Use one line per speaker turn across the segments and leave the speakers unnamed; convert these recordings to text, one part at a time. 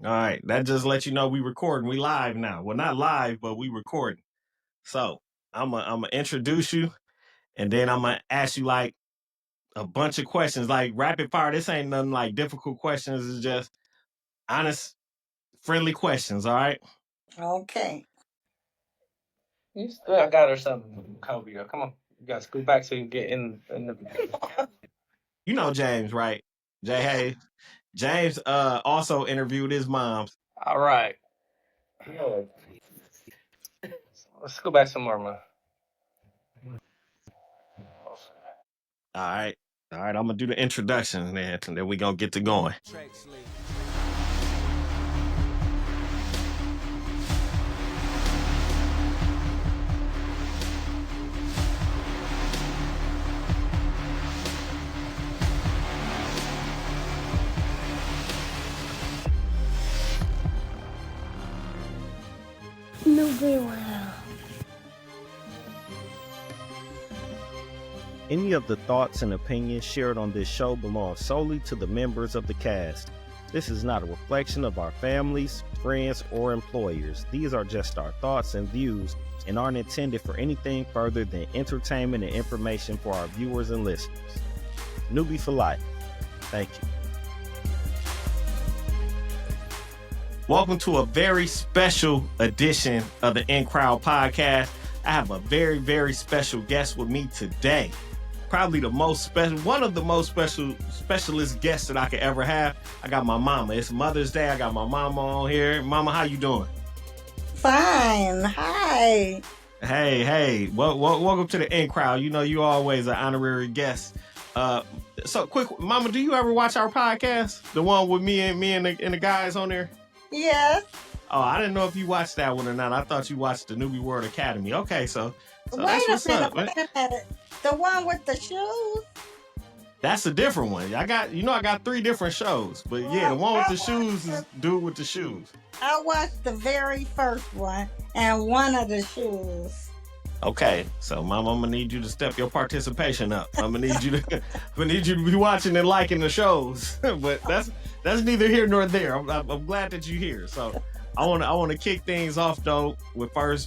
All right. That just lets you know we recording. We live now. Well, not live, but we recording. So I'm gonna introduce you, and then I'm gonna ask you like a bunch of questions, like rapid fire. This ain't nothing like difficult questions. It's just honest, friendly questions. All right.
Okay.
You still I got her something, Kobe. Girl. Come on. You got to scoot back so you can get in the.
You know James, right? Jay Hayes. James also interviewed his mom.
All right. Yeah. Let's go back some more, man.
All right. All right. I'm gonna do the introduction then, and then we gonna get to going.
N.U.B.Y.
Any of the thoughts and opinions shared on this show belong solely to the members of the cast. This is not a reflection of our families, friends, or employers. These are just our thoughts and views and aren't intended for anything further than entertainment and information for our viewers and listeners. N.U.B.Y for life. Thank you.
Welcome to a very special edition of the N.U.B.Y podcast. I have a very, very special guest with me today. Probably the most special, one of the most specialist guests that I could ever have. I got my mama. It's Mother's Day. I got my mama on here. Mama, how you doing?
Fine. Hi.
Hey. Welcome to the N.U.B.Y. You know you always an honorary guest. So quick, Mama, do you ever watch our podcast? The one with me and the guys on there?
Yes.
Oh, I didn't know if you watched that one or not. I thought you watched the N.U.B.Y World Academy. Okay, so
Wait
that's
a
what's
minute.
up.
Wait a minute. The one with the shoes?
That's a different one. I got 3 different shows. But yeah, the one with the shoes is dude with the shoes.
I watched the very first one and one of the shoes.
Okay, so Mama, I'm gonna need you to step your participation up. I'm gonna need you to be watching and liking the shows. But that's neither here nor there. I'm glad that you're here. So I want to kick things off though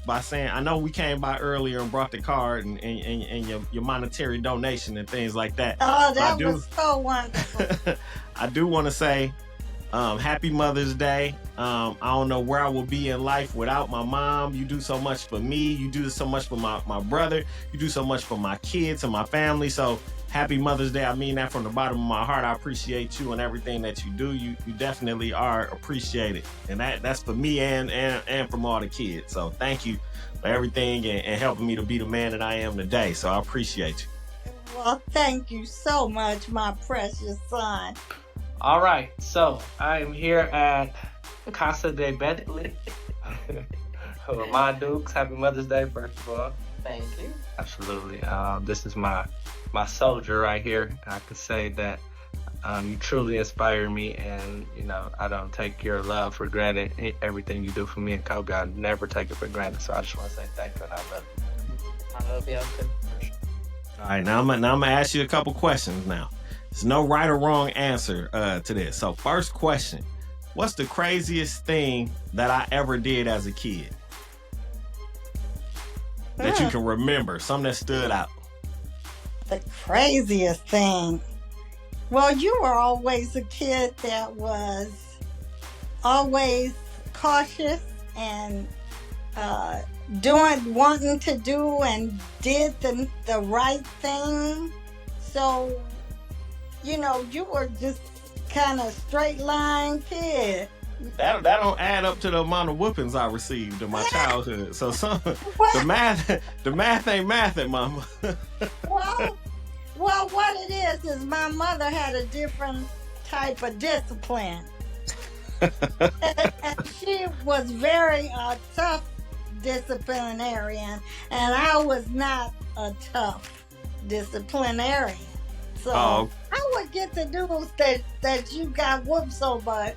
by saying I know we came by earlier and brought the card and your monetary donation and things like that.
Oh, that was so wonderful.
I do want to say happy Mother's Day. I don't know where I would be in life without my mom. You do so much for me. You do so much for my brother. You do so much for my kids and my family. So happy Mother's Day. I mean that from the bottom of my heart. I appreciate you and everything that you do. You definitely are appreciated. And that's for me and from all the kids. So thank you for everything and helping me to be the man that I am today. So I appreciate you.
Well, thank you so much, my precious son.
All right. So I am here at Casa de Bentley. With my Dukes. Happy Mother's Day, first of all.
Thank you.
Absolutely. This is my soldier right here. I could say that you truly inspire me, and I don't take your love for granted. Everything you do for me and Kobe, I never take it for granted. So I just want to say thank you, and I love you.
I love you too.
All right, now I'm gonna ask you a couple questions now. There's no right or wrong answer to this. So first question, what's the craziest thing that I ever did as a kid? That you can remember, something that stood out.
The craziest thing. Well, you were always a kid that was always cautious and wanting to do and did the right thing. So, you were just kind of straight line kid.
That don't add up to the amount of whoopings I received in my childhood. So the math ain't mathing, Mama.
Well, what it is my mother had a different type of discipline. and she was very tough disciplinarian, and I was not a tough disciplinarian. So I would get the dudes that you got whooped so much.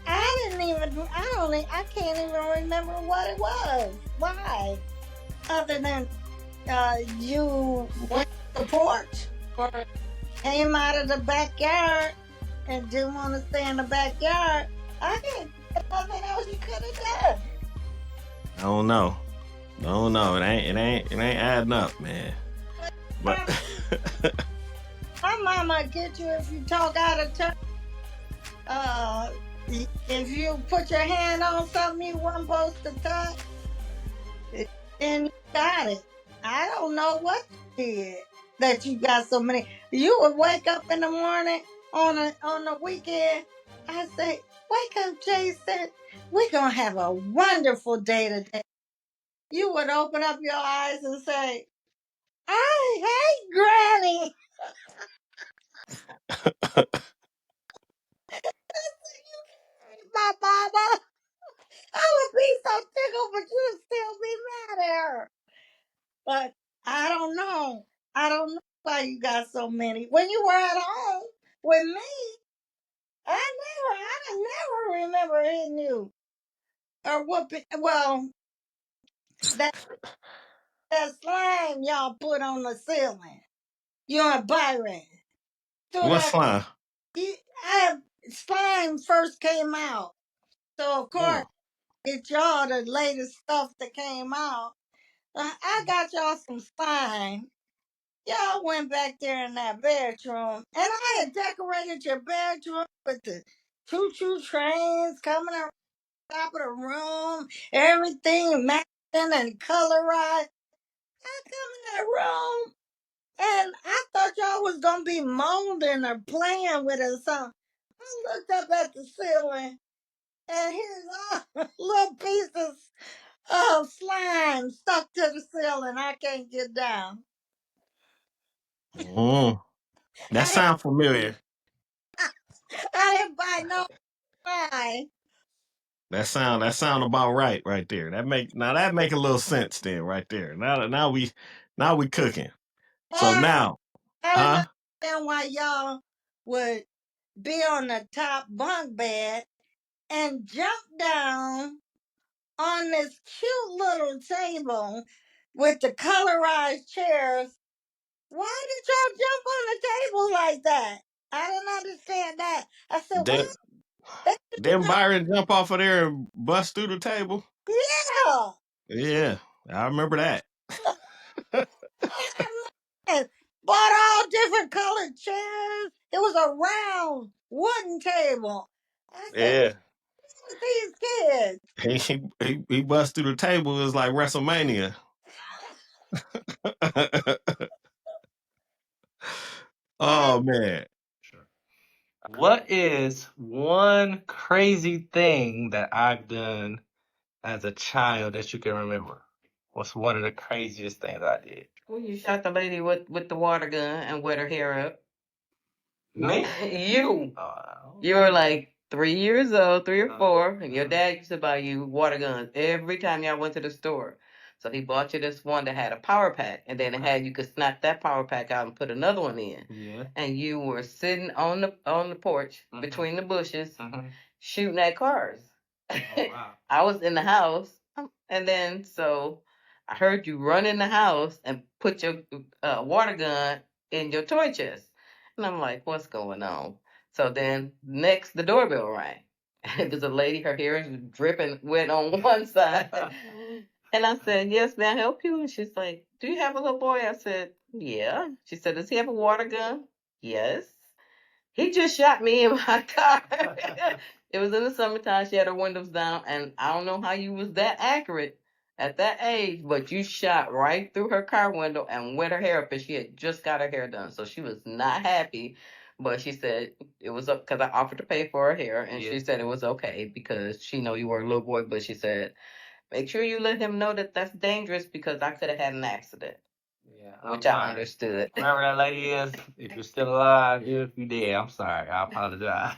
I can't even remember what it was. Why? Other than you went to the porch or came out of the backyard and didn't want to stay in the backyard. I can't think of nothing else you could have done.
I don't know. I don't know. It ain't adding up, man. But
My mama get you if you talk out of turn. Uh, if you put your hand on something you weren't supposed to touch, then you got it. I don't know what you did that you got so many. You would wake up in the morning on the weekend. I say, wake up, Jason. We're gonna have a wonderful day today. You would open up your eyes and say, I hate Granny. My mama. I would be so tickled, but you'd still be mad at her. But I don't know. I don't know why you got so many. When you were at home with me, I never remember hitting you or whooping. Well, that that slime y'all put on the ceiling, you and Byron. So
what
that
slime?
I slime first came out, so of course
Mm.
it's y'all the latest stuff that came out. I got y'all some slime. Y'all went back there in that bedroom, and I had decorated your bedroom with the choo-choo trains coming around the top of the room, everything matching and colorized. I come in that room, and I thought y'all was gonna be molding or playing with it or something. I looked up at the ceiling, and here's all little pieces of slime stuck to the ceiling. I can't get down.
Mm. That
I,
sound familiar.
I didn't buy no slime.
That sound about right there. That make a little sense then right there. Now we cooking. So
Or
now,
I didn't
huh?
understand why y'all would be on the top bunk bed and jump down on this cute little table with the colorized chairs. Why did y'all jump on the table like that? I didn't understand that. I said,
Then
why? They
then Byron jump off of there and bust through the table.
yeah.
Yeah, I remember that.
And bought all different colored chairs. It was a round wooden table. I said,
Yeah.
who are these kids?
He bust through the table. It was like WrestleMania.
All
Oh man.
sure. What is one crazy thing that I've done as a child that you can remember? What's one of the craziest things I did?
Well, you shot the lady with the water gun and wet her hair up.
Me?
You. You were like 3 years old, 3 or 4, and your dad used to buy you water guns every time y'all went to the store. So he bought you this one that had a power pack, and then it had you could snap that power pack out and put another one in.
Yeah.
And you were sitting on the porch between the bushes shooting at cars.
Oh, wow.
I was in the house, and then so I heard you run in the house and put your water gun in your toy chest. And I'm like, what's going on? So then next, the doorbell rang. It was a lady, her hair is dripping wet on one side. And I said, yes, may I help you? And she's like, do you have a little boy? I said, yeah. She said, does he have a water gun? Yes. He just shot me in my car. It was in the summertime. She had her windows down, and I don't know how you was that accurate at that age, but you shot right through her car window and wet her hair up, and she had just got her hair done, so she was not happy. But she said it was up because I offered to pay for her hair, and she said it was okay because she know you were a little boy. But she said, make sure you let him know that that's dangerous because I could have had an accident. Yeah, which I understood.
Whoever that lady is, if you're still alive, if you did, I'm sorry. I apologize.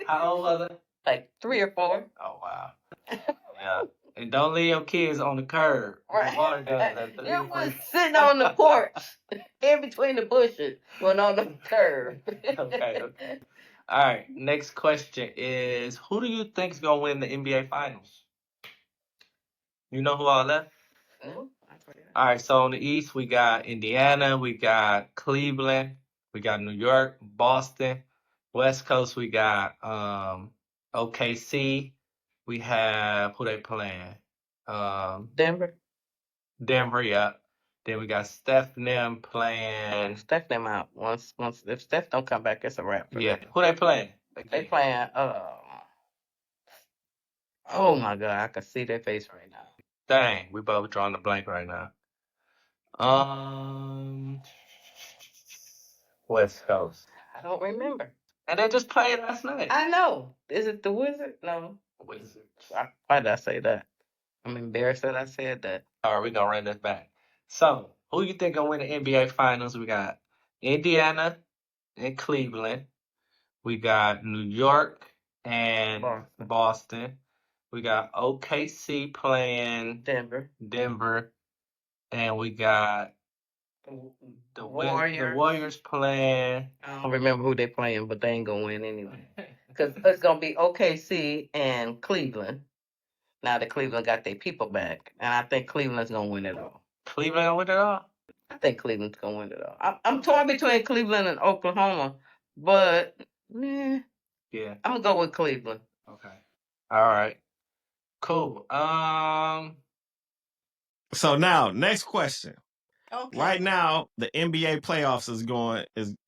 How old was it?
Like 3 or 4.
Oh, wow. Yeah. And don't leave your kids on the curb.
Right.
Water guns at
You was sitting on the porch, in between the bushes, when on the curb.
Okay. All right. Next question is, who do you think's gonna win the NBA Finals? You know who all left?
No, I forgot.
All right. So on the East, we got Indiana, we got Cleveland, we got New York, Boston. West Coast, we got OKC. We have who they playing?
Denver.
Denver, yeah. Then we got Steph and them playing.
Steph them out. Once if Steph don't come back, it's a wrap for them.
Who they playing?
They playing oh my god, I can see their face right now.
Dang, we both drawing a blank right now. West Coast.
I don't remember.
And they just played last night.
I know. Is it the Wizard? No.
Wizards.
Why did I say that? I'm embarrassed that I said that.
All right, we're going to run this back. So, who you think will win the NBA Finals? We got Indiana and Cleveland. We got New York and Boston. We got OKC playing Denver. And we got the Warriors playing.
I don't remember who they playing, but they ain't going to win anyway. Because it's going to be OKC and Cleveland. Now that Cleveland got their people back. And I think Cleveland's going to win it all.
Cleveland going to win it all?
I think Cleveland's going to win it all. I'm torn between Cleveland and Oklahoma. But, yeah, I'm going to go with Cleveland.
Okay. All right. Cool.
So now, next question.
Okay.
Right now, the NBA playoffs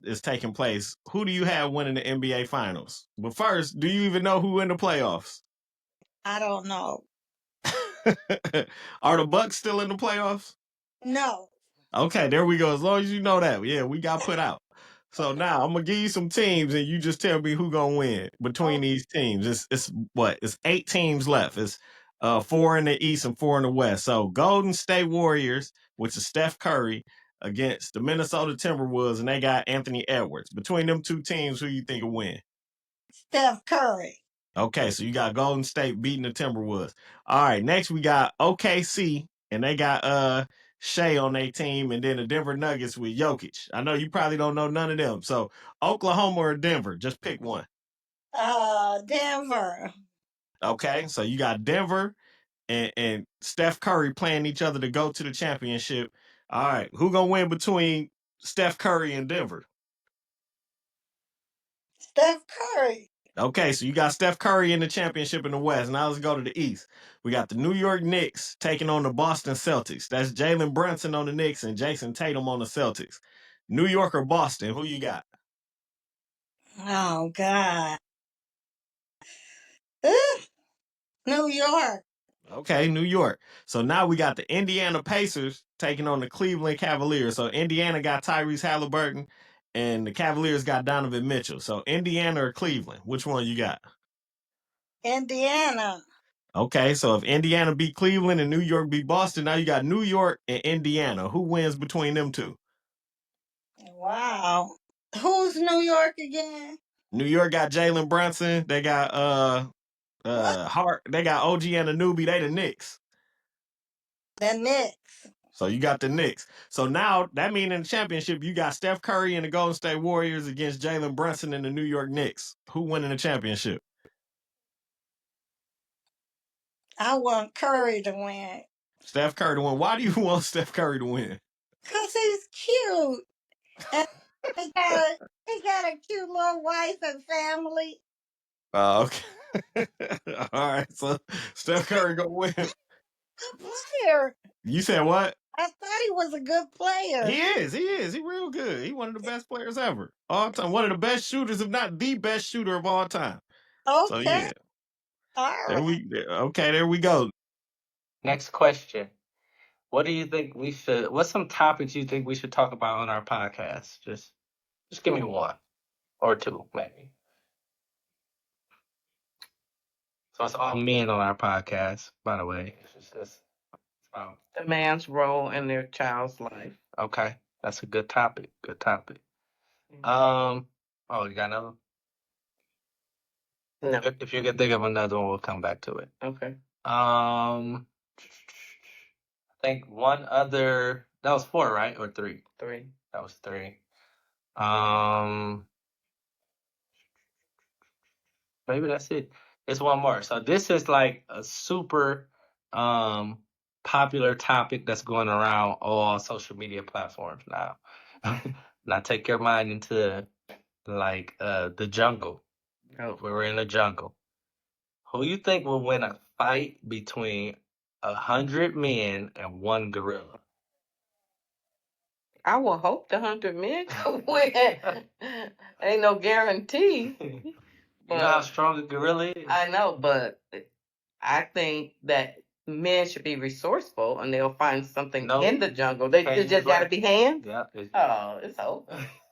is taking place. Who do you have winning the NBA finals? But first, do you even know who in the playoffs?
I don't know.
Are the Bucks still in the playoffs?
No.
Okay, there we go. As long as you know that. Yeah, we got put out. So now I'm gonna give you some teams, and you just tell me who gonna win between these teams. It's 8 teams left. It's 4 in the East and 4 in the West. So Golden State Warriors, which is Steph Curry, against the Minnesota Timberwolves, and they got Anthony Edwards. Between them two teams, who you think will win?
Steph Curry.
Okay, so you got Golden State beating the Timberwolves. All right, next we got OKC, and they got Shea on their team, and then the Denver Nuggets with Jokic. I know you probably don't know none of them. So Oklahoma or Denver, just pick one.
Denver.
Okay, so you got Denver and Steph Curry playing each other to go to the championship. All right, who gonna win between Steph Curry and Denver?
Steph Curry.
Okay, so you got Steph Curry in the championship in the West. Now let's go to the East. We got the New York Knicks taking on the Boston Celtics. That's Jalen Brunson on the Knicks and Jason Tatum on the Celtics. New York or Boston? Who you got?
Oh, God. New York.
Okay, New York. So now we got the Indiana Pacers taking on the Cleveland Cavaliers. So Indiana got Tyrese Halliburton and the Cavaliers got Donovan Mitchell. So Indiana or Cleveland? Which one you got?
Indiana.
Okay, so if Indiana beat Cleveland and New York beat Boston, now you got New York and Indiana. Who wins between them two?
Wow. Who's New York again?
New York got Jalen Brunson. They got Hart. They got OG and N.U.B.Y. They the Knicks.
The Knicks.
So you got the Knicks. So now that means in the championship, you got Steph Curry and the Golden State Warriors against Jalen Brunson and the New York Knicks. Who winning the championship?
I want Curry to win.
Steph Curry to win. Why do you want Steph Curry to win?
Because he's cute. And he got a cute little wife and family.
Okay. All right. So Steph Curry gonna win.
Good player.
You said what?
I thought he was a good player.
He is. He real good. He one of the best players ever. All time. One of the best shooters, if not the best shooter of all time.
Okay.
So yeah.
All right.
There we go.
Next question. What do you think what's some topics you think we should talk about on our podcast? Just give me one or two, maybe. So it's all men on our podcast, by the way. It's
the man's role in their child's life.
Okay. That's a good topic. Good topic.
Mm-hmm.
You got another?
No.
If you can think of another one, we'll come back to it.
Okay.
I think one other. That was 4, right? Or 3?
3.
That was 3. Maybe that's it. It's one more. So this is like a super popular topic that's going around all social media platforms now. Now take your mind into like the jungle.
Oh.
We're in the jungle. Who you think will win a fight between 100 men and one gorilla?
I will hope the 100 men can win. Ain't no guarantee.
You know how strong a gorilla is?
I know, but I think that men should be resourceful and they'll find something in the jungle. It just got to be hands?
Yeah.
Oh, it's over.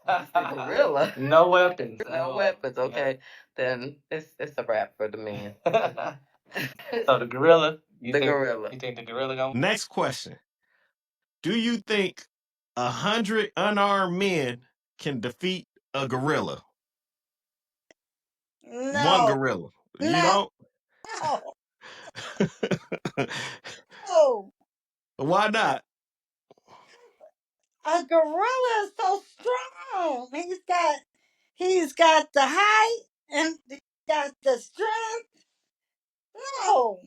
It's the gorilla.
No weapons.
No weapons. Okay, then it's a wrap for the men.
So the gorilla.
The gorilla.
You think the gorilla gonna?
Next question. Do you think 100 unarmed men can defeat a gorilla? One
No,
gorilla. You
no,
don't?
no.
Why not?
A gorilla is so strong. He's got the height and he's got the strength. No.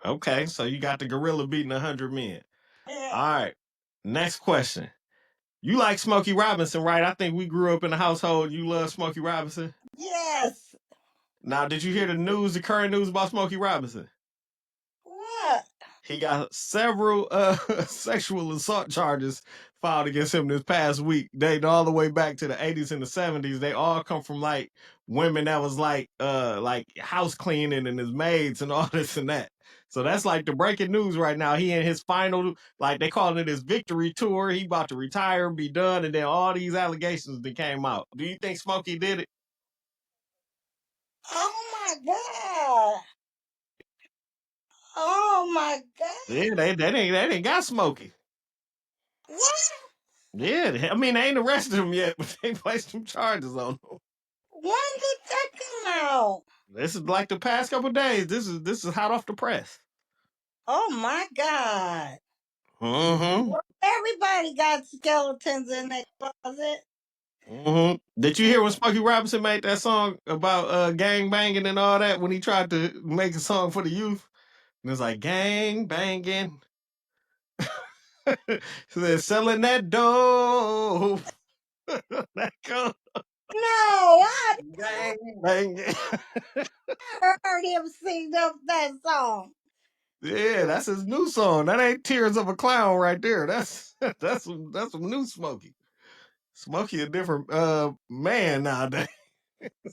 Okay. So you got the gorilla beating 100 men.
Yeah.
All right. Next question. You like Smokey Robinson, right? I think we grew up in a household. You love Smokey Robinson.
Yes.
Now, did you hear the current news about Smokey Robinson?
What?
He got several sexual assault charges filed against him this past week, dating all the way back to the 80s and the 70s. They all come from like women that was like house cleaning and his maids and all this and that. So that's like the breaking news right now. He in his final, like they calling it his victory tour. He about to retire, be done, and then all these allegations that came out. Do you think Smokey did it?
Oh my God. Oh my God.
Yeah, they didn't got Smokey.
What?
Yeah, I mean they ain't arrested him yet, but they placed some charges on him.
When did that come out?
This is like the past couple of days. This is hot off the press.
Oh my God.
Mm-hmm.
Everybody got skeletons in their closet.
Mm-hmm. Did you hear when Smokey Robinson made that song about gang banging and all that when he tried to make a song for the youth? And it's like gang banging. So they're selling that dope. That coke.
No, I
Gang banging.
heard him sing that song.
Yeah, that's his new song. That ain't Tears of a Clown right there. That's some new Smokey. Smokey a different man nowadays.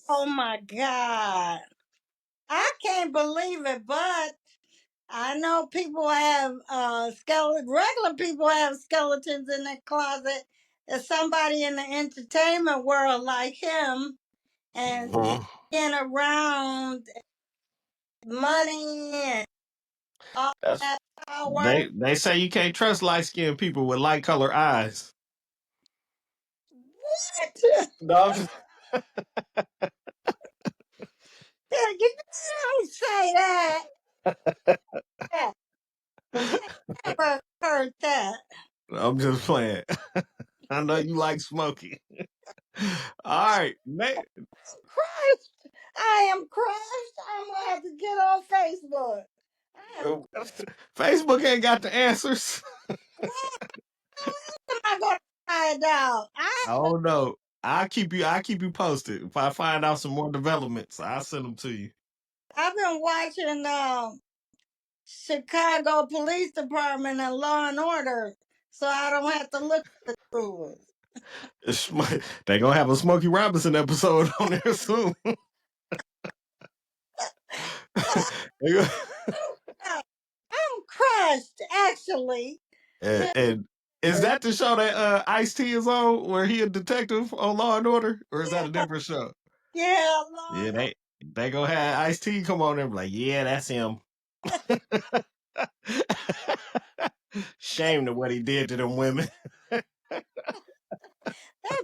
Oh my God. I can't believe it, but I know people have regular people have skeletons in their closet. There's somebody in the entertainment world like him and being around money and all
That's
that power.
they say you can't trust light skinned people with light color eyes.
What?
No,
You don't say that. I never heard that.
I'm just playing. I know you like Smokey. All right,
Crushed. I am crushed. I'm gonna have to get on Facebook.
Facebook ain't got the answers.
Am I gonna find out?
I don't know. I keep you posted. If I find out some more developments, I'll send them to you.
I've been watching Chicago Police Department and Law and Order, so I don't have to look at the news.
They gonna have a Smokey Robinson episode on there soon.
I'm crushed, actually.
And is that the show that Ice-T is on, where he a detective on Law and Order, or is that a different show?
Yeah,
Yeah, they gonna have Ice-T come on there and be like, yeah, that's him. Shame to what he did to them women.
That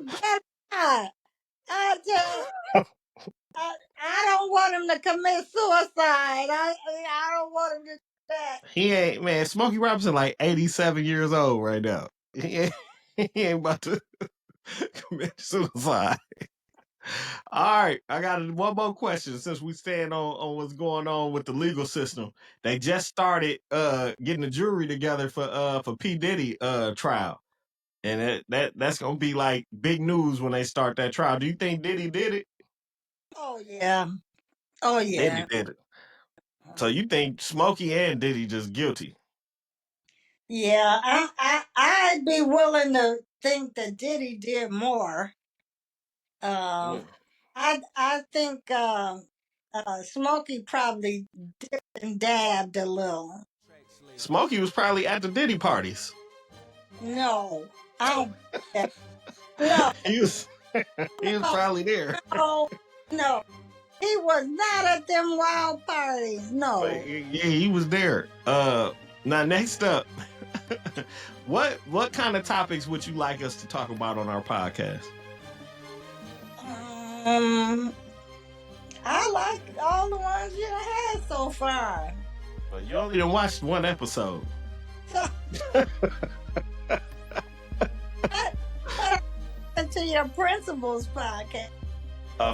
better not. I don't want him to commit suicide. I don't want him to do that.
He ain't, man. Smokey Robinson like 87 years old right now. He ain't about to commit suicide. All right, I got one more question since we stand on what's going on with the legal system. They just started getting the jury together for P Diddy trial, and that's gonna be like big news when they start that trial. Do you think Diddy did it?
Oh yeah. Oh
Diddy
yeah.
did it. So you think Smokey and Diddy just guilty?
Yeah, I'd be willing to think that Diddy did more.
Mm.
I think Smokey probably dipped and dabbed a little.
Smokey was probably at the Diddy parties.
No, I don't. No,
he was he was
no,
probably there.
no, no. He was not at them wild parties.
But
No.
yeah, he was there. Now next up, what kind of topics would you like us to talk about on our podcast?
I like all the ones you had so far.
But you only done watched one episode.
So, to your principals podcast.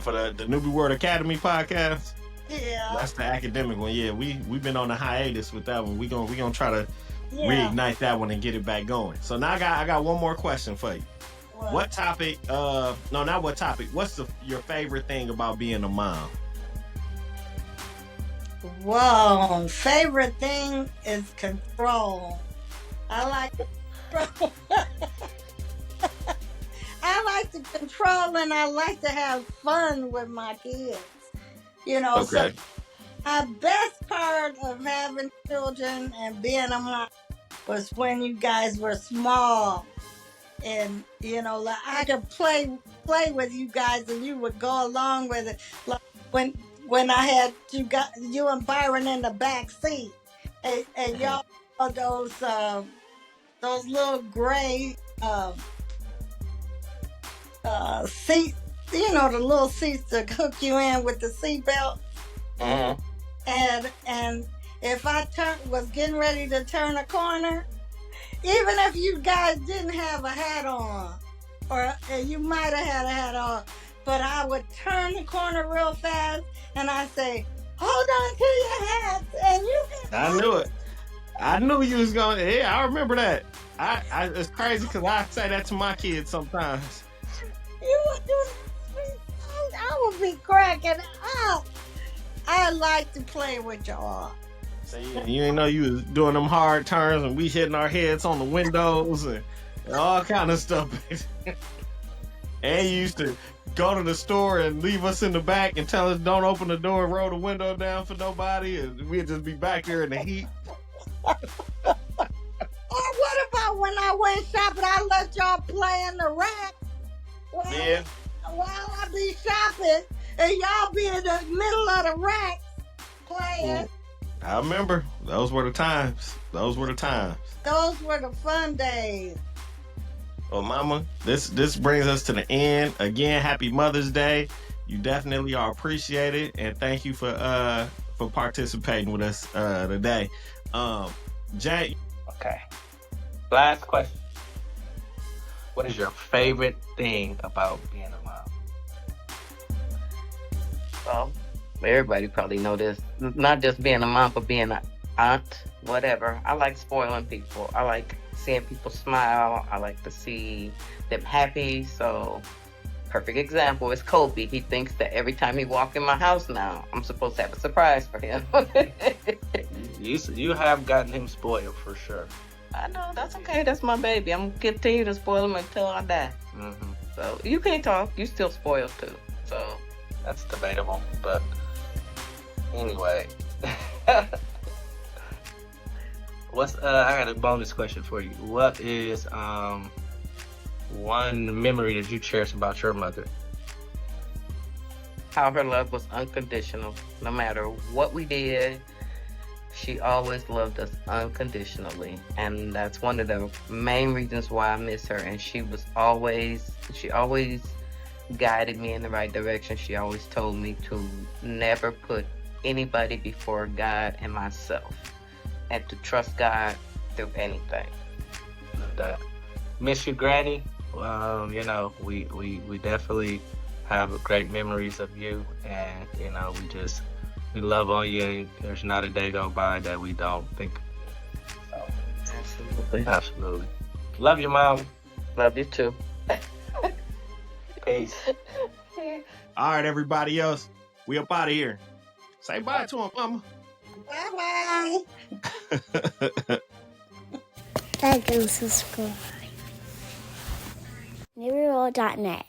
For the N.U.B.Y World Academy podcast.
Yeah.
That's the academic one. Yeah, we've been on a hiatus with that one. We gonna try to reignite that one and get it back going. So now I got one more question for you. What topic? No, not what topic. What's your favorite thing about being a mom?
Whoa, favorite thing is control. I like control. I like to control and I like to have fun with my kids. You know,
okay.
So my best part of having children and being a mom was when you guys were small. And, you know, like I could play with you guys and you would go along with it. Like when I had you and Byron in the back seat and y'all those little gray seats, you know, the little seats that hook you in with the seatbelt.
Uh-huh.
And if I was getting ready to turn a corner, even if you guys didn't have a hat on, or you might have had a hat on, but I would turn the corner real fast and I say, hold on to your hats, and you can.
I knew it. I knew you was going. Yeah, I remember that. It's crazy because I say that to my kids sometimes.
You would do that. I would be cracking up. I like to play with y'all.
So you ain't know you was doing them hard turns and we hitting our heads on the windows and all kind of stuff. And you used to go to the store and leave us in the back and tell us don't open the door and roll the window down for nobody, and we'd just be back there in the heat.
Or what about when I went shopping, I let y'all play in the rack while I be shopping and y'all be in the middle of the rack playing.
I remember. Those were the times. Those were the
fun days.
Well, Mama, this brings us to the end. Again, happy Mother's Day. You definitely are appreciated, and thank you for participating with us today. Jay.
Okay. Last question. What is your favorite thing about being a mom?
Well, everybody probably know this. Not just being a mom, but being an aunt, whatever. I like spoiling people. I like seeing people smile. I like to see them happy. So, perfect example is Kobe. He thinks that every time he walks in my house now, I'm supposed to have a surprise for him.
You have gotten him spoiled for sure.
I know, that's okay. That's my baby. I'm gonna continue to spoil him until I die.
Mm-hmm.
So you can't talk. You still spoiled too. So
that's debatable, but anyway. I got a bonus question for you. What is one memory that you cherish about your mother?
How her love was unconditional. No matter what we did, she always loved us unconditionally. And that's one of the main reasons why I miss her. And she always guided me in the right direction. She always told me to never put anybody before God and myself, and to trust God through anything.
Miss you, Granny. You know, we definitely have great memories of you, and you know, we love on you. There's not a day go by that we don't think. So, absolutely. Love you, Mom.
Love you too.
Peace.
All right, everybody else, we up out of here. Say bye to him, Mama.
Bye-bye.
Like and subscribe. NewBY.net.